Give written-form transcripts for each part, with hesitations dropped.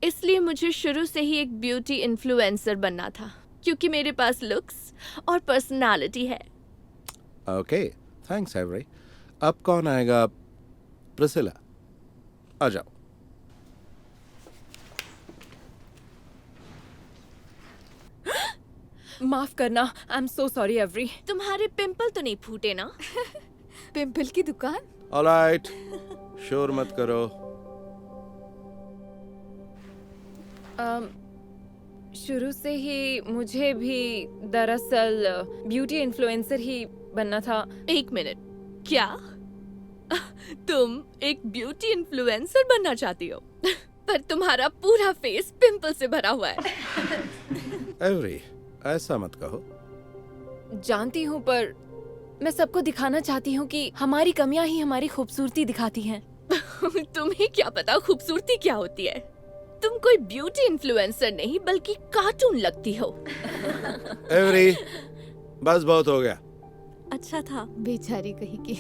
इसलिए मुझे शुरू से ही एक ब्यूटी इन्फ्लुएंसर बनना था, क्योंकि मेरे पास लुक्स और पर्सनालिटी है। Okay, thanks every. अब कौन आएगा? प्रिसिला, आ जाओ। माफ करना, I am so sorry every. तुम्हारे पिंपल तो नहीं फूटे ना? पिंपल की दुकान? ऑलराइट, शोर मत करो। शुरू से ही मुझे भी दरअसल ब्यूटी इन्फ्लुएंसर ही बनना था। एक मिनट, क्या तुम एक ब्यूटी इन्फ्लुएंसर बनना चाहती हो? पर तुम्हारा पूरा फेस पिंपल से भरा हुआ है। एवरी, ऐसा मत कहो। जानती हूँ, पर मैं सबको दिखाना चाहती हूँ कि हमारी कमियां ही हमारी खूबसूरती दिखाती हैं। तुम्हें क्या पता खूबसूरती क्या होती है? तुम कोई ब्यूटी इन्फ्लुएंसर नहीं बल्कि कार्टून लगती हो। एवरी, बस बहुत हो गया। अच्छा था, बेचारी कहीं की।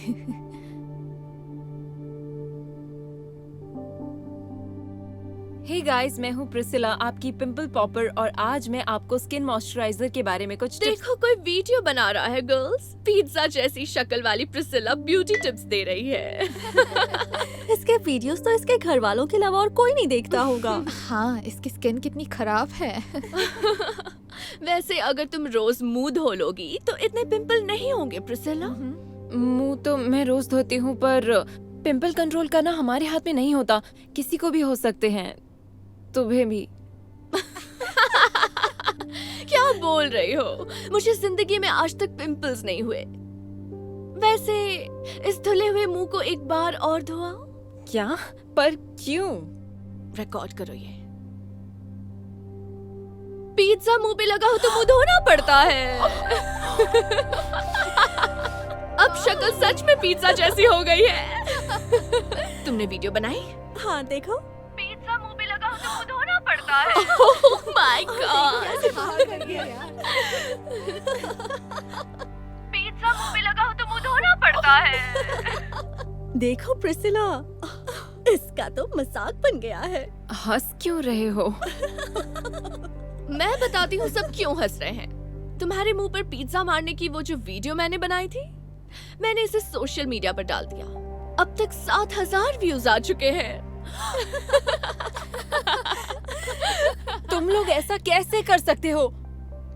हे गाइस, मैं हूँ प्रिसिला, आपकी पिंपल पॉपर, और आज मैं आपको स्किन मॉइस्चराइजर के बारे में कुछ टिप्स। देखो, कोई वीडियो बना रहा है गर्ल्स। पिज्जा जैसी शक्ल वाली प्रिसिला ब्यूटी टिप्स दे रही है। इसके वीडियोस तो इसके घर वालों के अलावा और कोई नहीं देखता होगा। हाँ, इसकी स्किन कितनी खराब है। वैसे अगर तुम रोज मुंह धो लोगी तो इतने पिंपल नहीं होंगे प्रिसिला। मुंह तो मैं रोज धोती हूँ, पर पिंपल कंट्रोल करना हमारे हाथ में नहीं होता। किसी को भी हो सकते हैं, तुम्हें भी। क्या बोल रही हो? मुझे जिंदगी में आज तक पिंपल्स नहीं हुए। वैसे इस धुले हुए मुंह को एक बार और धोआओ। क्या? पर क्यों? रिकॉर्ड करो ये। पिज्जा मुंह पे लगा हो तो मुंह धोना पड़ता है। अब शक्ल सच में पिज्जा जैसी हो गई है। तुमने वीडियो बनाई? हाँ, देखो। पिज्जा मुंह पे लगा हो तो मुंह धोना पड़ता है। Oh my God! पिज्जा मुंह पे लगा हो तो मुंह धोना पड़ता है। देखो प्रिसिला, इसका तो मजाक बन गया है। हंस क्यों रहे हो? मैं बताती हूँ सब क्यों हंस रहे हैं। तुम्हारे मुंह पर पिज्जा मारने की वो जो वीडियो मैंने बनाई थी, मैंने इसे सोशल मीडिया पर डाल दिया। अब तक 7,000 व्यूज आ चुके हैं। तुम लोग ऐसा कैसे कर सकते हो?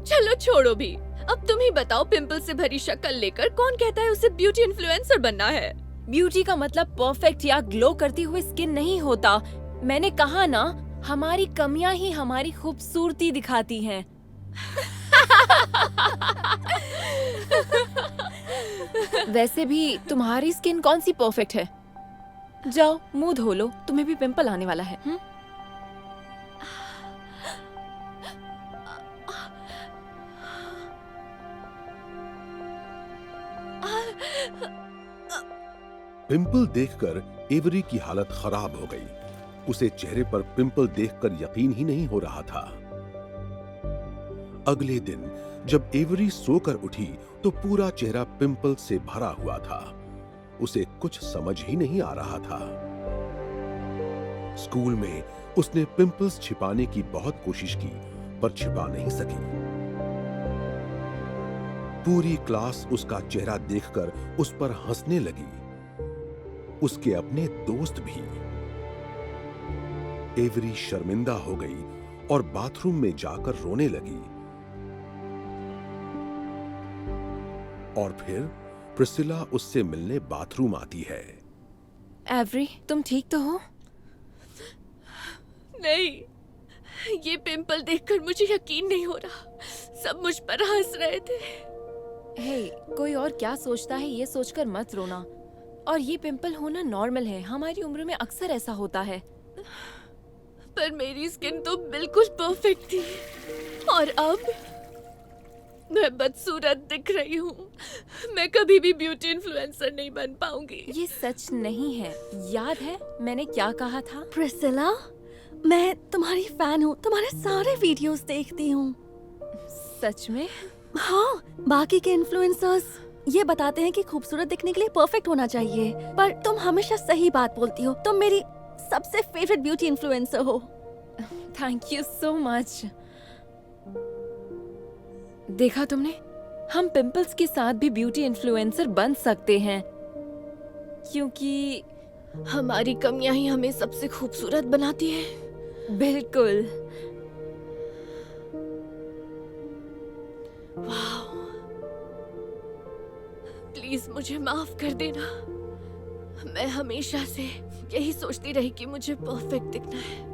चलो छोड़ो भी। अब तुम ही बताओ, पिंपल से भरी शक्ल लेकर कौन कहता है उसे ब्यूटी इन्फ्लुएंसर बनना है? ब्यूटी का मतलब परफेक्ट या ग्लो करती हुई स्किन नहीं होता। मैंने कहा ना, हमारी कमियां ही हमारी खूबसूरती दिखाती हैं। वैसे भी तुम्हारी स्किन कौन सी परफेक्ट है? जाओ मुंह धो लो, तुम्हें भी पिंपल आने वाला है। पिंपल देखकर एवरी की हालत खराब हो गई। उसे चेहरे पर पिंपल देखकर यकीन ही नहीं हो रहा था। अगले दिन जब एवरी सोकर उठी तो पूरा चेहरा पिंपल से भरा हुआ था। उसे कुछ समझ ही नहीं आ रहा था। स्कूल में उसने पिंपल्स छिपाने की बहुत कोशिश की, पर छिपा नहीं सकी। पूरी क्लास उसका चेहरा देखकर उस पर हंसने लगी, उसके अपने दोस्त भी। एवरी शर्मिंदा हो गई और बाथरूम में जाकर रोने लगी। और फिर प्रिसिला उससे मिलने बाथरूम आती है। एवरी, तुम ठीक तो हो? नहीं, ये पिंपल देखकर मुझे यकीन नहीं हो रहा। सब मुझ पर हंस रहे थे। हे, कोई और क्या सोचता है ये सोचकर मत रोना। और ये पिंपल होना नॉर्मल है, हमारी उम्र में अक्सर ऐसा होता है। पर मेरी स्किन तो बिल्कुल परफेक्ट थी, और अब मैं बदसूरत दिख रही हूँ। मैं कभी भी ब्यूटी इन्फ्लुएंसर नहीं बन पाऊंगी। ये सच नहीं है, याद है मैंने क्या कहा था? प्रिसिला, मैं तुम्हारी फैन हूँ, तुम्हारे सारे वीडियोस देखती हूँ। सच में? हाँ, बाकी के इन्फ्लुएंसर्स ये बताते हैं कि खूबसूरत दिखने के लिए परफेक्ट होना चाहिए, पर तुम हमेशा सही बात बोलती हो। तुम मेरी सबसे फेवरेट ब्यूटी इन्फ्लुएंसर हो। Thank you so much. देखा तुमने, हम पिंपल्स के साथ भी ब्यूटी इन्फ्लुएंसर बन सकते हैं, क्योंकि हमारी कमियां ही हमें सबसे खूबसूरत बनाती है। बिल्कुल। प्लीज मुझे माफ कर देना। मैं हमेशा से यही सोचती रही कि मुझे परफेक्ट दिखना है।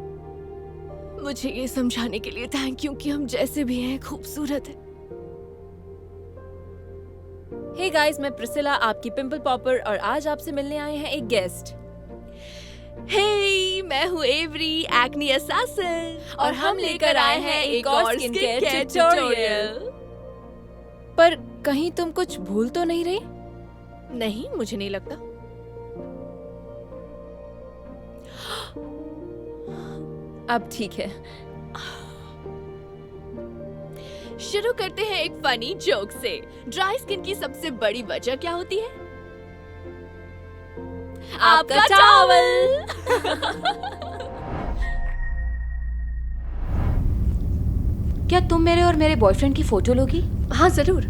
मुझे ये समझाने के लिए थैंक यू कि हम जैसे भी हैं खूबसूरत हैं। हे गाइस, मैं प्रिसिला, आपकी पिंपल पॉपर, और आज आपसे मिलने आए हैं एक गेस्ट। हे, मैं हूँ एवरी, एक्ने असैसिन, और हम लेकर आए हैं एक और स्किन केयर ट्यूटोरियल। पर कहीं तुम कुछ भूल तो नहीं रही? नहीं, मुझे नहीं लगता। अब ठीक है। शुरू करते हैं एक फनी जोक से। ड्राई स्किन की सबसे बड़ी वजह क्या होती है? आपका टॉवल। क्या तुम मेरे और मेरे बॉयफ्रेंड की फोटो लोगी? हाँ जरूर।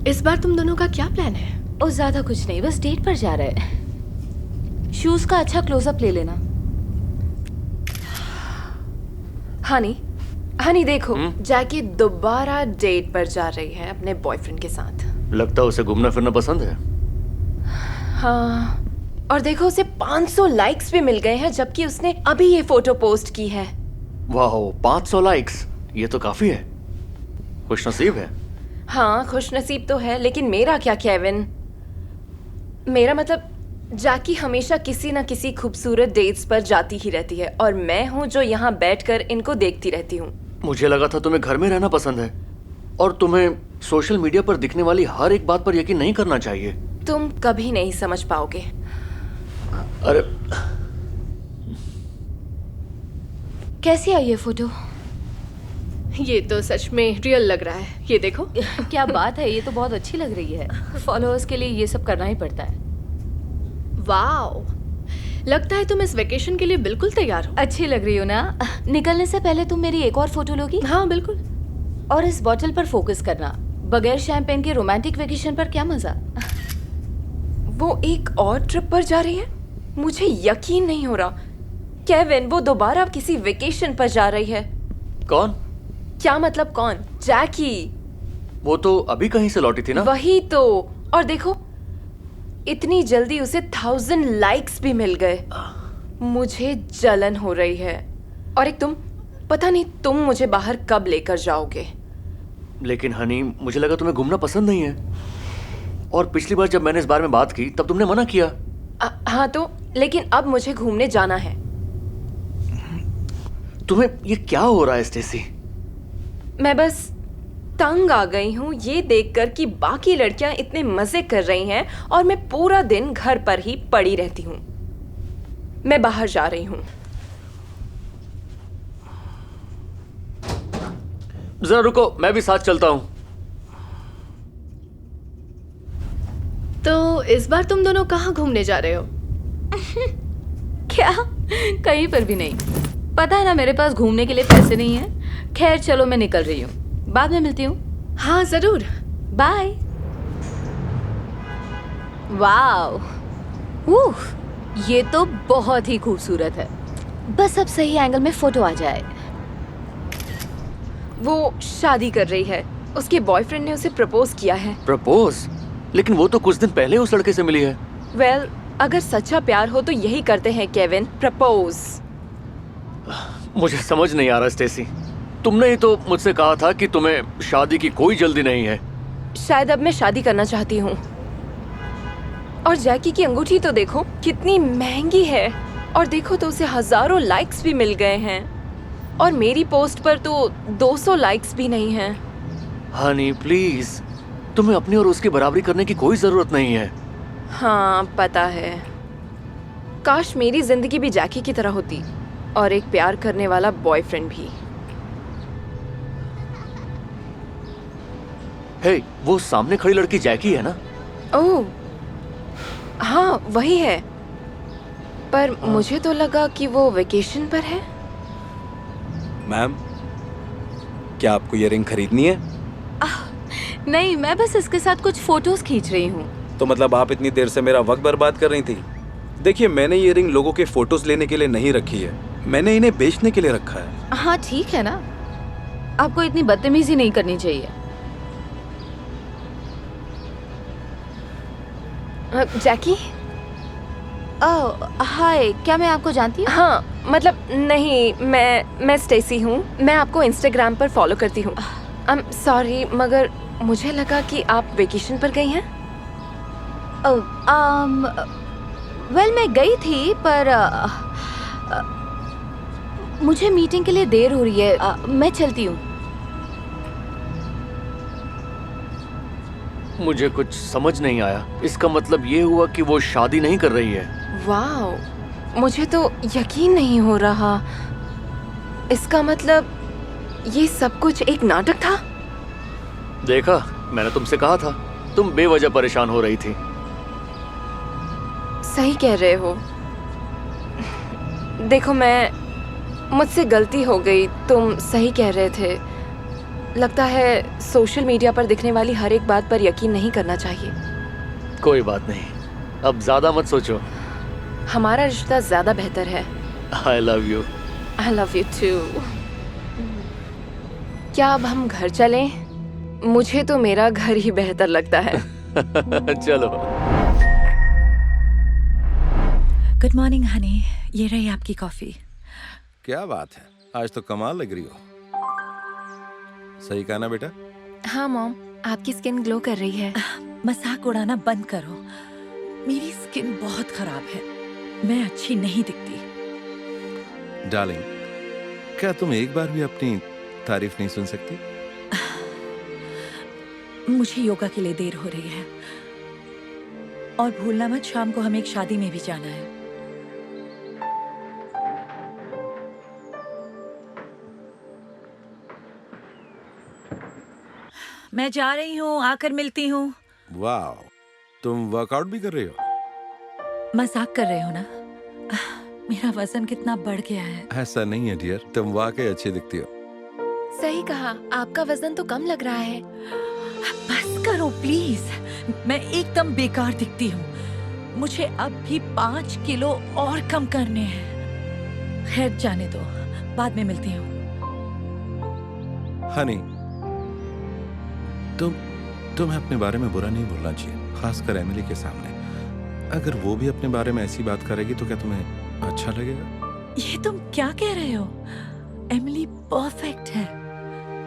इस बार तुम दोनों का क्या प्लान है? ओ ज्यादा कुछ नहीं, बस डेट पर जा रहे हैं। शूज का अच्छा क्लोजअप ले लेना। हनी देखो, जैकी दोबारा डेट पर जा रही है अपने बॉयफ्रेंड के साथ। लगता है उसे घूमना फिरना पसंद है। हाँ, और देखो उसे 500 लाइक्स भी मिल गए हैं, जबकि उसने अभी ये फोटो पोस्ट की है। वाह, 500 लाइक्स, ये तो काफी है। खुशनसीब है। हाँ, खुशनसीब तो है, लेकिन मेरा क्या केविन? मेरा मतलब जैकी हमेशा किसी न किसी खूबसूरत डेट्स पर जाती ही रहती है, और मैं हूँ जो यहाँ बैठकर इनको देखती रहती हूँ। मुझे लगा था तुम्हें घर में रहना पसंद है और तुम्हें सोशल मीडिया पर दिखने वाली हर एक बात पर यकीन नहीं करना चाहिए। तुम कभी नहीं समझ पाओगे। अरे कैसी आई ये फोटो? ये तो सच में रियल लग रहा है। ये देखो। क्या बात है, ये तो बहुत अच्छी लग रही है। फॉलोअर्स के लिए ये सब करना ही पड़ता है। वाओ, लगता है तुम इस वेकेशन के लिए बिल्कुल तैयार हो। अच्छी लग रही हो ना? निकलने से पहले तुम मेरी एक और फोटो लोगी? हाँ बिल्कुल। और इस बॉटल पर फोकस करना। बगैर शैंपेन के रोमांटिक वेकेशन पर क्या मजा। वो एक और ट्रिप पर जा रही है? मुझे यकीन नहीं हो रहा। केविन, वो दोबारा किसी वेकेशन पर जा रही है। कौन? क्या मतलब कौन? जैकी। वो तो अभी कहीं से लौटी थी ना। वही तो। और देखो, इतनी जल्दी उसे 1000 लाइक्स भी मिल गए। मुझे जलन हो रही है। और एक तुम, पता नहीं तुम मुझे बाहर कब लेकर जाओगे। लेकिन हनी, मुझे लगा तुम्हें घूमना पसंद नहीं है, और पिछली बार जब मैंने इस बारे में बात की तब तुमने मना किया। हाँ तो, लेकिन अब मुझे घूमने जाना है। तुम्हें ये क्या हो रहा है स्टेसी? मैं बस तंग आ गई हूँ ये देखकर कि बाकी लड़कियां इतने मजे कर रही हैं और मैं पूरा दिन घर पर ही पड़ी रहती हूँ। मैं बाहर जा रही हूँ। जरा रुको, मैं भी साथ चलता हूँ। तो इस बार तुम दोनों कहाँ घूमने जा रहे हो? क्या? कहीं पर भी नहीं। पता है ना, मेरे पास घूमने के लिए पैसे नहीं है। खैर चलो, मैं निकल रही हूँ, बाद में मिलती हूँ। हाँ जरूर, बाय। वाओ, ये तो बहुत ही खूबसूरत है। बस अब सही एंगल में फोटो आ जाए। वो शादी कर रही है। उसके बॉयफ्रेंड ने उसे प्रपोज किया है। प्रपोज? लेकिन वो तो कुछ दिन पहले उस लड़के से मिली है। वेल, अगर सच्चा प्यार हो तो यही करते हैं केविन, प्रपोज। मुझे समझ नहीं आ रहा स्टेसी, तुमने ही तो मुझसे कहा था कि तुम्हें शादी की कोई जल्दी नहीं है। शायद अब मैं शादी करना चाहती हूँ। और जैकी की अंगूठी तो देखो कितनी महंगी है, और देखो तो उसे हजारों लाइक्स भी मिल गए हैं, और मेरी पोस्ट पर तो 200 लाइक्स भी नहीं हैं। हनी प्लीज, तुम्हें अपनी और उसकी बराबरी करने की कोई जरूरत नहीं है। हाँ पता है, काश मेरी जिंदगी भी जैकी की तरह होती, और एक प्यार करने वाला बॉयफ्रेंड भी। हे, वो सामने खड़ी लड़की जैकी है ना? ओह हाँ वही है, पर मुझे तो लगा कि वो वेकेशन पर है। मैम, क्या आपको ये रिंग खरीदनी है? नहीं, मैं बस इसके साथ कुछ फोटोज खींच रही हूँ। तो मतलब आप इतनी देर से मेरा वक्त बर्बाद कर रही थी? देखिए, मैंने ये रिंग लोगों के फोटोज लेने के लिए नहीं रखी है, मैंने इन्हें बेचने के लिए रखा है। हाँ ठीक है ना, आपको इतनी बदतमीजी नहीं करनी चाहिए। जैकी? ओह हाय, क्या मैं आपको जानती हूँ? हाँ, मतलब नहीं, मैं स्टेसी हूँ। मैं आपको इंस्टाग्राम पर फॉलो करती हूँ। सॉरी, मगर मुझे लगा कि आप वेकेशन पर गई हैं। वेल मैं गई थी, पर मुझे मीटिंग के लिए देर हो रही है। मैं चलती हूँ। मुझे कुछ समझ नहीं आया। इसका मतलब ये हुआ कि वो शादी नहीं कर रही है? वाह, मुझे तो यकीन नहीं हो रहा। इसका मतलब ये सब कुछ एक नाटक था? देखा, मैंने तुमसे कहा था, तुम बेवजह परेशान हो रही थी। सही कह रहे हो। देखो, मुझसे गलती हो गई। तुम सही कह रहे थे। लगता है सोशल मीडिया पर दिखने वाली हर एक बात पर यकीन नहीं करना चाहिए। कोई बात नहीं, अब ज्यादा मत सोचो। हमारा रिश्ता ज्यादा बेहतर है। I love you. I love you too. क्या अब हम घर चलें? मुझे तो मेरा घर ही बेहतर लगता है। चलो। गुड मॉर्निंग हनी, ये रही आपकी कॉफी। क्या बात है, आज तो कमाल लग रही हो। सही कहा ना बेटा? हाँ मॉम, आपकी स्किन ग्लो कर रही है। मजाक उड़ाना बंद करो। मेरी स्किन बहुत खराब है, मैं अच्छी नहीं दिखती। डार्लिंग, क्या तुम एक बार भी अपनी तारीफ नहीं सुन सकती? मुझे योगा के लिए देर हो रही है, और भूलना मत, शाम को हमें एक शादी में भी जाना है। मैं जा रही हूँ, आकर मिलती हूँ। वाह, तुम वर्कआउट भी कर रही हो? मजाक कर रहे हो ना? मेरा वजन कितना बढ़ गया है। ऐसा नहीं है डियर, तुम वाकई अच्छी दिखती हो। सही कहा, आपका वजन तो कम लग रहा है। बस करो प्लीज, मैं एकदम बेकार दिखती हूँ। मुझे अब भी 5 किलो और कम करने हैं। खैर जाने दो, बाद में मिलती हूँ। हनी, तुम्हें अपने बारे में बुरा नहीं बोलना चाहिए, खासकर एमिली के सामने। अगर वो भी अपने बारे में ऐसी बात करेगी तो क्या तुम्हें अच्छा लगेगा? ये तुम क्या कह रहे हो? एमिली परफेक्ट है।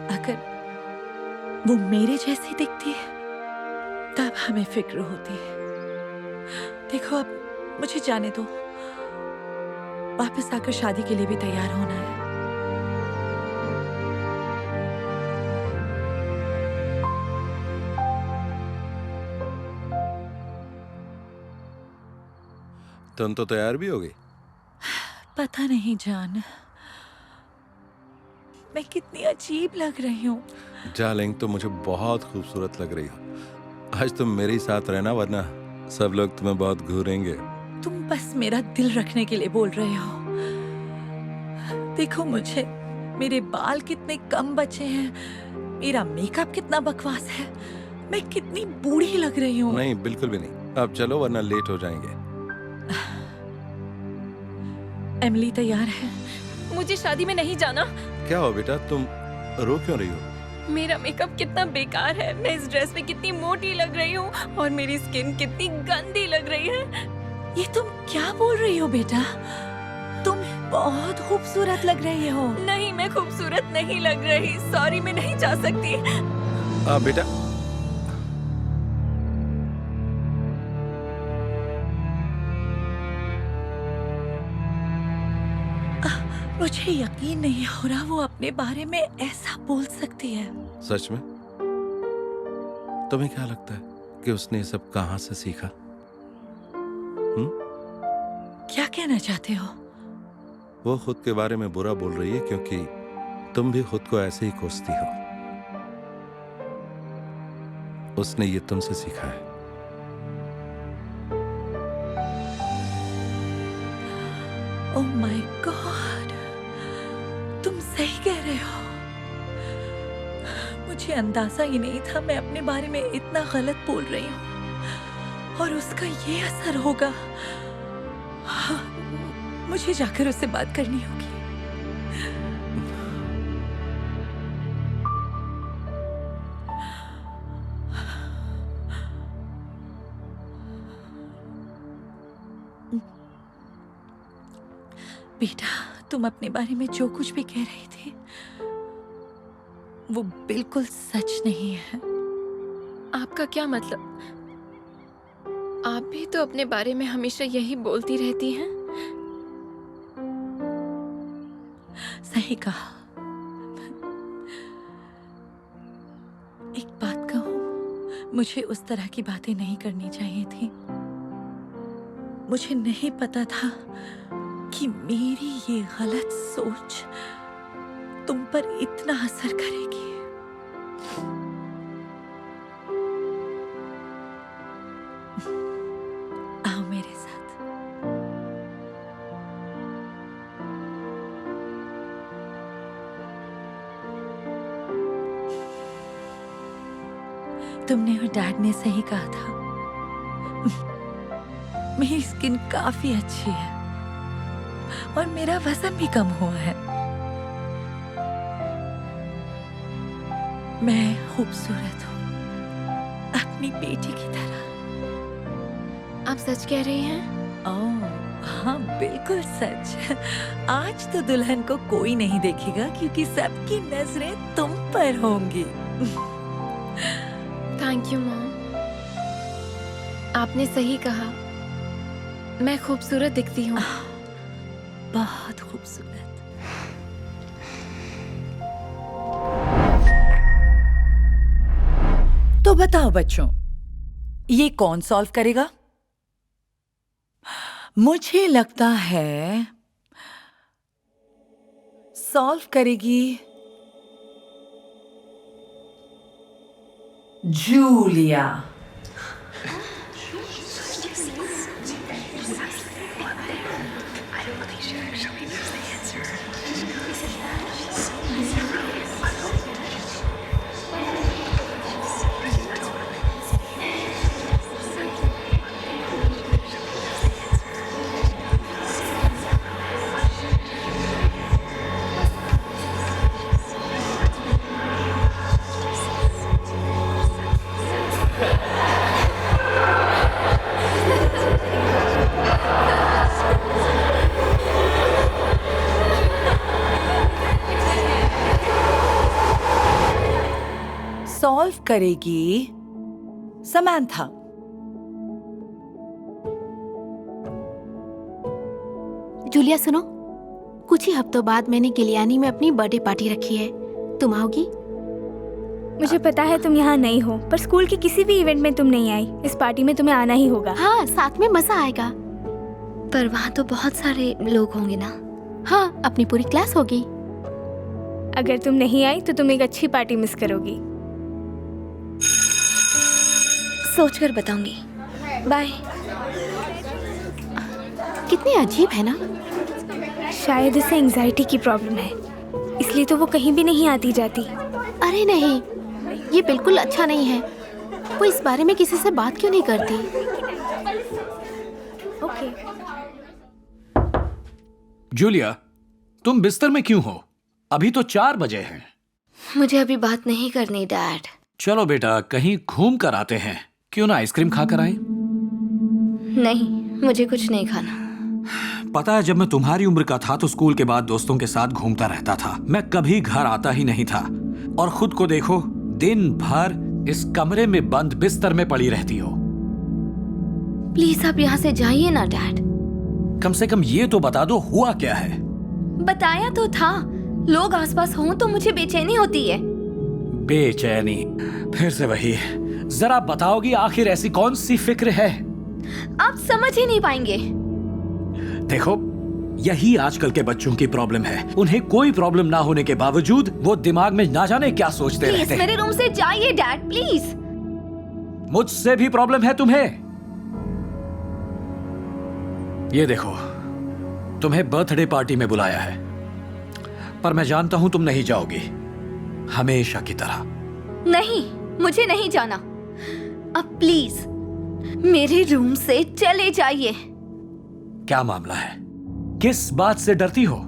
अगर वो मेरे जैसी दिखती है तब हमें फिक्र होती है। देखो, अब मुझे जाने दो, वापस आकर शादी के लिए भी तैयार होना है। तुम तो तैयार भी हो गई? पता नहीं जान, मैं कितनी अजीब लग रही हूँ। डार्लिंग, तुम मुझे बहुत खूबसूरत लग रही हो। आज तुम मेरे साथ रहना, वरना सब लोग तुम्हें बहुत घूरेंगे। तुम बस मेरा दिल रखने के लिए बोल रहे हो। देखो मुझे, मेरे बाल कितने कम बचे हैं, मेरा मेकअप कितना बकवास है, मैं कितनी बूढ़ी लग रही हूँ। नहीं, बिल्कुल भी नहीं। अब चलो, वरना लेट हो जाएंगे। एमिली तैयार है? मुझे शादी में नहीं जाना। क्या हो बेटा, तुम रो क्यों रही हो? मेरा मेकअप कितना बेकार है, मैं इस ड्रेस में कितनी मोटी लग रही हूँ, और मेरी स्किन कितनी गंदी लग रही है। ये तुम क्या बोल रही हो बेटा? तुम बहुत खूबसूरत लग रही हो। नहीं, मैं खूबसूरत नहीं लग रही। सॉरी, मैं नहीं जा सकती। बेटा, मुझे यकीन नहीं हो रहा वो अपने बारे में ऐसा बोल सकती है। सच में? तुम्हें क्या लगता है कि उसने ये सब कहां से सीखा? क्या कहना चाहते हो? वो खुद के बारे में बुरा बोल रही है क्योंकि तुम भी खुद को ऐसे ही कोसती हो। उसने ये तुमसे सीखा है। ओह माय गॉड, तुम सही कह रहे हो। मुझे अंदाजा ही नहीं था मैं अपने बारे में इतना गलत बोल रही हूँ और उसका ये असर होगा। हाँ, मुझे जाकर उससे बात करनी होगी। बेटा, तुम अपने बारे में जो कुछ भी कह रही थी वो बिल्कुल सच नहीं है। आपका क्या मतलब? आप भी तो अपने बारे में हमेशा यही बोलती रहती हैं। सही कहा। एक बात कहूं, मुझे उस तरह की बातें नहीं करनी चाहिए थी। मुझे नहीं पता था कि मेरी ये गलत सोच तुम पर इतना असर करेगी। आओ मेरे साथ। तुमने और डैड ने सही कहा था। मेरी स्किन काफी अच्छी है और मेरा वजन भी कम हुआ है। मैं खूबसूरत हूँ, अपनी बेटी की तरह। आप सच कह रही हैं? ओह, हाँ बिल्कुल सच। आज तो दुल्हन को कोई नहीं देखेगा क्योंकि सबकी नजरें तुम पर होंगी। Thank you mom. आपने सही कहा, मैं खूबसूरत दिखती हूँ। बहुत खूबसूरत। तो बताओ बच्चों, ये कौन सॉल्व करेगा? मुझे लगता है सॉल्व करेगी जूलिया। सॉल्व करेगी समंथा। जूलिया सुनो, कुछ ही हफ्तों बाद मैंने गिलियानी में अपनी बर्थडे पार्टी रखी है। तुम आओगी? मुझे पता है तुम यहाँ नहीं हो, पर स्कूल के किसी भी इवेंट में तुम नहीं आई। इस पार्टी में तुम्हें आना ही होगा। हाँ, साथ में मजा आएगा। पर वहाँ तो बहुत सारे लोग होंगे ना। हाँ, अपनी पूरी क्लास होगी। अगर तुम नहीं आई तो तुम एक अच्छी पार्टी मिस करोगी। सोचकर बताऊंगी। बाय। कितनी अजीब है ना। शायद उसे एंजाइटी की प्रॉब्लम है, इसलिए तो वो कहीं भी नहीं आती जाती। अरे नहीं, ये बिल्कुल अच्छा नहीं है। वो इस बारे में किसी से बात क्यों नहीं करती? ओके। जूलिया, तुम बिस्तर में क्यों हो? अभी तो 4 बजे हैं। मुझे अभी बात नहीं करनी डैड। चलो बेटा, कहीं घूम कर आते हैं। क्यों ना आइसक्रीम खा कर आए? नहीं, मुझे कुछ नहीं खाना। पता है, जब मैं तुम्हारी उम्र का था तो स्कूल के बाद दोस्तों के साथ घूमता रहता था। मैं कभी घर आता ही नहीं था। और खुद को देखो, दिन भर इस कमरे में बंद बिस्तर में पड़ी रहती हो। प्लीज आप यहाँ से जाइए ना डैड। कम से कम ये तो बता दो, हुआ क्या है? बताया तो था, लोग आसपास हों तो मुझे बेचैनी होती है। बेचैनी? फिर से वही। जरा बताओगी आखिर ऐसी कौन सी फिक्र है? आप समझ ही नहीं पाएंगे। देखो, यही आजकल के बच्चों की प्रॉब्लम है। उन्हें कोई प्रॉब्लम ना होने के बावजूद वो दिमाग में ना जाने क्या सोचते रहते हैं। प्लीज मेरे रूम से जाइए डैड, प्लीज। मुझसे भी प्रॉब्लम है तुम्हें? ये देखो, तुम्हें बर्थडे पार्टी में बुलाया है। पर मैं जानता हूं तुम नहीं जाओगी, हमेशा की तरह। नहीं, मुझे नहीं जाना। अब प्लीज मेरे रूम से चले जाइए। क्या मामला है? किस बात से डरती हो?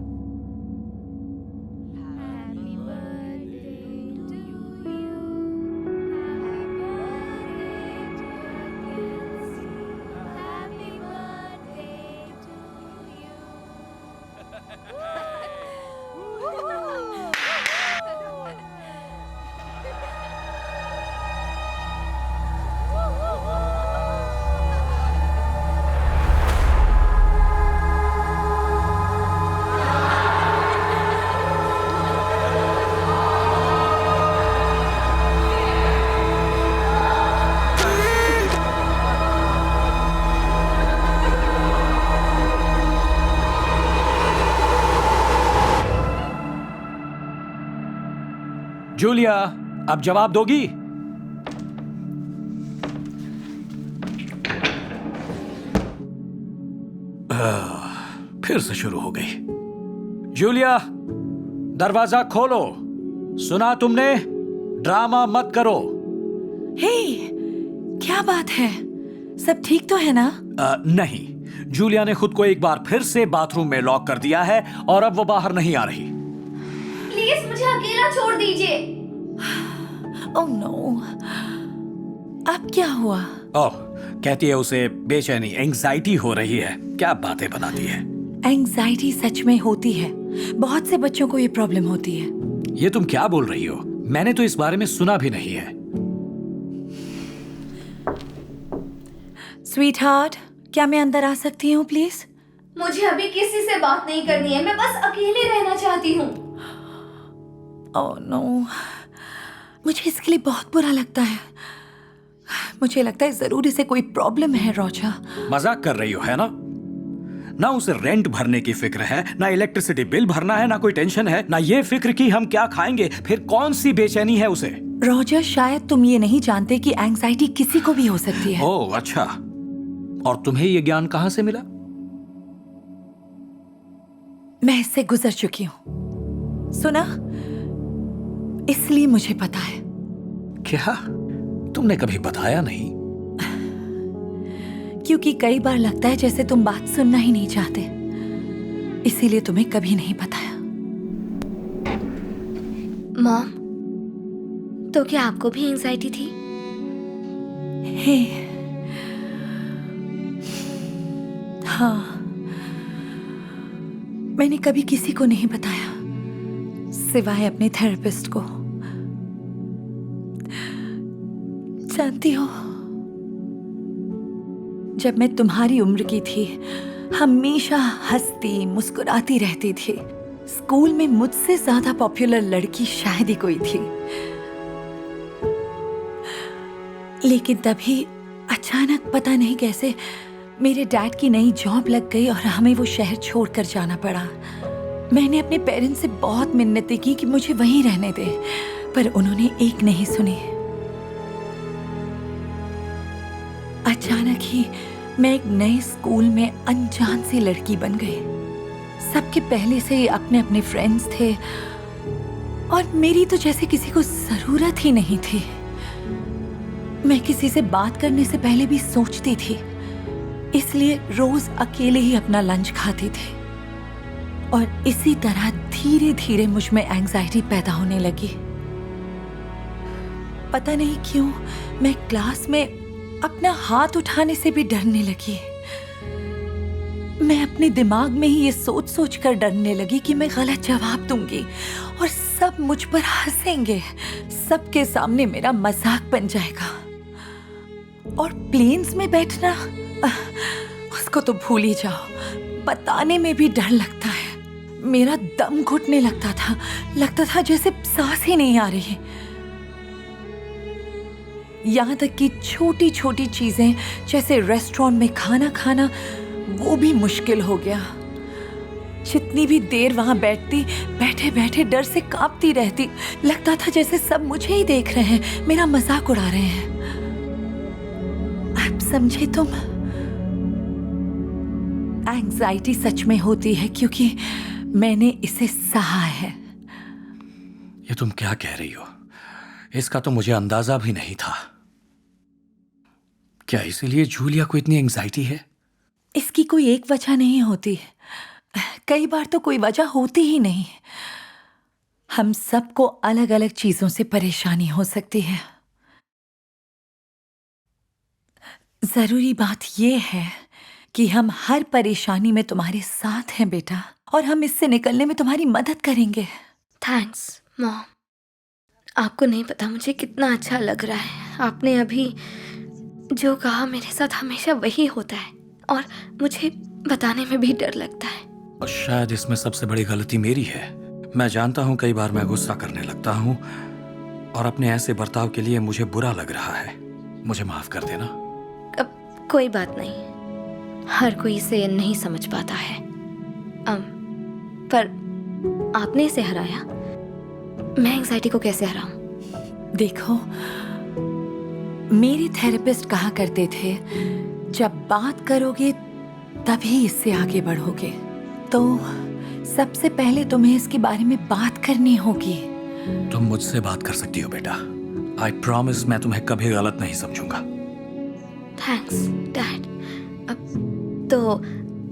जूलिया, अब जवाब दोगी? फिर से शुरू हो गई। जूलिया, दरवाजा खोलो। सुना तुमने? ड्रामा मत करो। हे, क्या बात है? सब ठीक तो है ना? नहीं, जूलिया ने खुद को एक बार फिर से बाथरूम में लॉक कर दिया है और अब वो बाहर नहीं आ रही। प्लीज मुझे अकेला छोड़ दीजिए। ओह नो, अब क्या हुआ? ओह, कहती है उसे बेचैनी, एंजाइटी हो रही है। क्या बातें बनाती है। एंजाइटी सच में होती है, बहुत से बच्चों को ये प्रॉब्लम होती है। ये तुम क्या बोल रही हो? मैंने तो इस बारे में सुना भी नहीं है। स्वीटहार्ट, क्या मैं अंदर आ सकती हूँ प्लीज? मुझे अभी किसी से बात नहीं करनी है, मैं बस अकेले रहना चाहती हूँ। ओह नो, मुझे इसके लिए बहुत बुरा लगता है। मुझे लगता है जरूर इसे कोई प्रॉब्लम है। रोजा, मजाक कर रही हो है ना? ना उसे रेंट भरने की फिक्र है, ना इलेक्ट्रिसिटी बिल भरना है, ना कोई टेंशन है, ना ये फिक्र कि हम क्या खाएंगे। फिर कौन सी बेचैनी है उसे? रोजर, शायद तुम ये नहीं जानते कि एंजाइटी किसी को भी हो सकती है। ओह अच्छा, और तुम्हें ये ज्ञान कहां से मिला? मैं इससे गुजर चुकी हूँ, सुना, इसलिए मुझे पता है। क्या? तुमने कभी बताया नहीं? क्योंकि कई बार लगता है जैसे तुम बात सुनना ही नहीं चाहते, इसीलिए तुम्हें कभी नहीं बताया। मॉम, तो क्या आपको भी एंजाइटी थी? हे, हाँ, मैंने कभी किसी को नहीं बताया सिवाय अपने थेरेपिस्ट को। जानती हो, जब मैं तुम्हारी उम्र की थी, हमेशा हंसती मुस्कुराती रहती थी। स्कूल में मुझसे ज्यादा पॉपुलर लड़की शायद ही कोई थी। लेकिन तभी अचानक पता नहीं कैसे मेरे डैड की नई जॉब लग गई और हमें वो शहर छोड़कर जाना पड़ा। मैंने अपने पेरेंट्स से बहुत मिन्नतें की कि मुझे वहीं रहने दे, पर उन्होंने एक नहीं सुनी। अचानक ही मैं एक नए स्कूल में अनजान सी लड़की बन गई। सबके पहले से ही अपने अपने फ्रेंड्स थे और मेरी तो जैसे किसी को जरूरत ही नहीं थी। मैं किसी से बात करने से पहले भी सोचती थी, इसलिए रोज अकेले ही अपना लंच खाती थी। और इसी तरह धीरे धीरे मुझ में एंजाइटी पैदा होने लगी। पता नहीं क्यों मैं क्लास में अपना हाथ उठाने से भी डरने लगी। मैं अपने दिमाग में ही ये सोच सोच कर डरने लगी कि मैं गलत जवाब दूंगी और सब मुझ पर हंसेंगे, सबके सामने मेरा मजाक बन जाएगा। और प्लेन्स में बैठना, उसको तो भूल ही जाओ, बताने में भी डर लगता है। मेरा दम घुटने लगता था जैसे सांस ही नहीं आ रही। यहाँ तक कि छोटी छोटी चीजें जैसे रेस्टोरेंट में खाना खाना, वो भी मुश्किल हो गया। जितनी भी देर वहां बैठती, बैठे बैठे डर से कांपती रहती। लगता था जैसे सब मुझे ही देख रहे हैं, मेरा मजाक उड़ा रहे हैं। आप समझे तुम? एंजाइटी सच में होती है क्योंकि मैंने इसे सहा है। ये तुम क्या कह रही हो? इसका तो मुझे अंदाजा भी नहीं था। क्या इसीलिए जूलिया को इतनी एंजाइटी है? इसकी कोई एक वजह नहीं होती, कई बार तो कोई वजह होती ही नहीं। हम सबको अलग अलग चीजों से परेशानी हो सकती है। जरूरी बात यह है कि हम हर परेशानी में तुम्हारे साथ हैं बेटा, और हम इससे निकलने में तुम्हारी मदद करेंगे। Thanks mom. आपको नहीं पता मुझे कितना अच्छा लग रहा है। आपने अभी जो कहा मेरे साथ हमेशा वही होता है, और मुझे बताने में भी डर लगता है। और शायद इसमें सबसे बड़ी गलती मेरी है। मैं जानता हूँ कई बार मैं गुस्सा करने लगता हूँ, और अपने ऐसे बर्ताव के लिए मुझे बुरा लग रहा है। मुझे माफ कर देना। अब कोई बात नहीं, हर कोई इसे नहीं समझ पाता है। पर आपने इसे हराया, मैं एंजाइटी को कैसे हराऊं? देखो, मेरे थेरेपिस्ट कहा करते थे, जब बात करोगे तभी इससे आगे बढ़ोगे। तो सबसे पहले तुम्हें इसके बारे में बात करनी होगी। तुम मुझसे बात कर सकती हो बेटा। आई प्रॉमिस मैं तुम्हें कभी गलत नहीं समझूंगा। Thanks dad. तो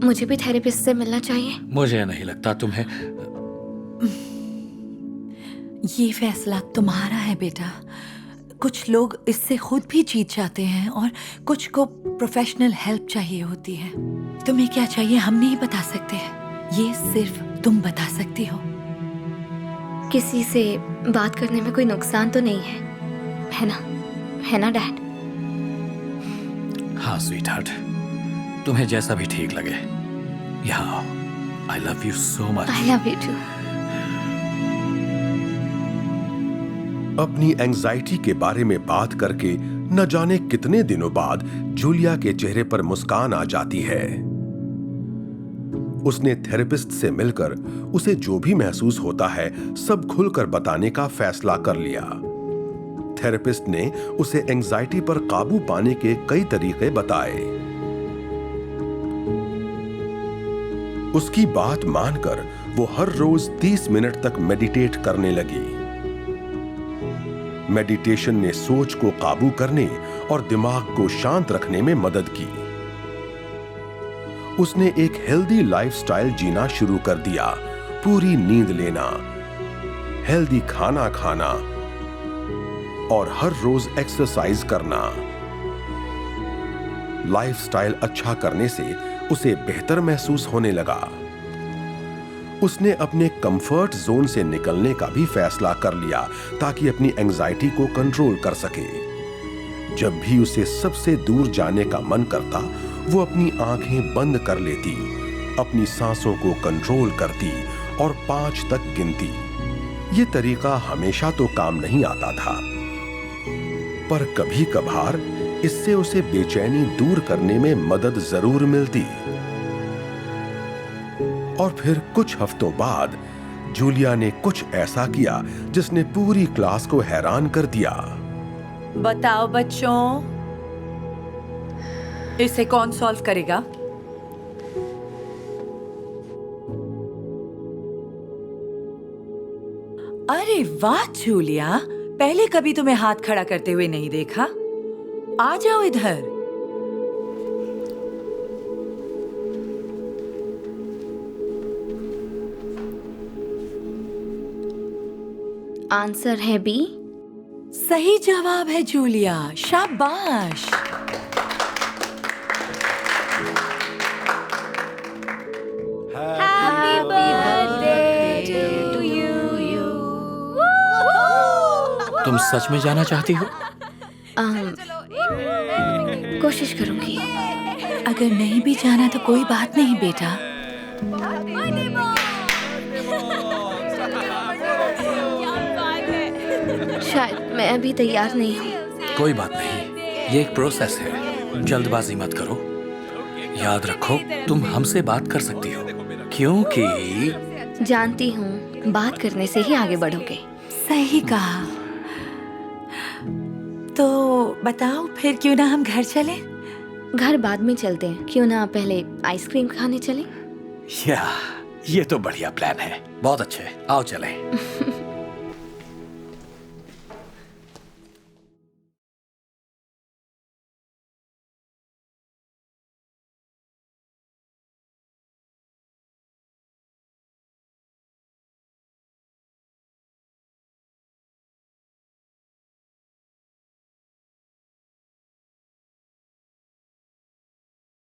मुझे भी थेरेपिस्ट से मिलना चाहिए? मुझे नहीं लगता तुम्हें। ये फैसला तुम्हारा है बेटा। कुछ लोग इससे खुद भी जीत जाते हैं, और कुछ को प्रोफेशनल हेल्प चाहिए होती है। तुम्हें क्या चाहिए हम नहीं बता सकते, ये सिर्फ तुम बता सकती हो। किसी से बात करने में कोई नुकसान तो नहीं है ना? है ना डैड? हाँ स्वीटहार्ट, तुम्हें जैसा भी ठीक लगे। यहाँ आओ। I love you so much. I love you too. अपनी एंजाइटी के बारे में बात करके न जाने कितने दिनों बाद जूलिया के चेहरे पर मुस्कान आ जाती है। उसने थेरेपिस्ट से मिलकर उसे जो भी महसूस होता है सब खुलकर बताने का फैसला कर लिया। थेरेपिस्ट ने उसे एंजाइटी पर काबू पाने के कई तरीके बताए। उसकी बात मानकर वो हर रोज 30 मिनट तक मेडिटेट करने लगी। मेडिटेशन ने सोच को काबू करने और दिमाग को शांत रखने में मदद की। उसने एक हेल्दी लाइफस्टाइल जीना शुरू कर दिया। पूरी नींद लेना, हेल्दी खाना खाना और हर रोज एक्सरसाइज करना। लाइफस्टाइल अच्छा करने से उसे बेहतर महसूस होने लगा। उसने अपने कंफर्ट जोन से निकलने का भी फैसला कर लिया ताकि अपनी एंजाइटी को कंट्रोल कर सके। जब भी उसे सबसे दूर जाने का मन करता, वो अपनी आंखें बंद कर लेती, अपनी सांसों को कंट्रोल करती और 5 तक गिनती। ये तरीका हमेशा तो काम नहीं आता था, पर कभी कभार इससे उसे बेचैनी दूर करने में मदद जरूर मिलती। और फिर कुछ हफ्तों बाद जूलिया ने कुछ ऐसा किया जिसने पूरी क्लास को हैरान कर दिया। बताओ बच्चों, इसे कौन सॉल्व करेगा? अरे वाह जूलिया, पहले कभी तुम्हें हाथ खड़ा करते हुए नहीं देखा। आ जाओ इधर। आंसर है बी। सही जवाब है जूलिया, शाबाश। Happy birthday to you. तुम सच में जाना चाहती हो? कोशिश करूंगी। अगर नहीं भी जाना तो कोई बात नहीं बेटा। शायद मैं अभी तैयार नहीं हूँ। कोई बात नहीं, ये एक प्रोसेस है। जल्दबाजी मत करो। याद रखो, तुम हमसे बात कर सकती हो, क्योंकि जानती हूँ बात करने से ही आगे बढ़ोगे। सही कहा। तो बताओ फिर क्यों ना हम घर चलें? घर बाद में चलते हैं, क्यों ना पहले आइसक्रीम खाने चलें? ये तो बढ़िया प्लान है। बहुत अच्छे, आओ चलें।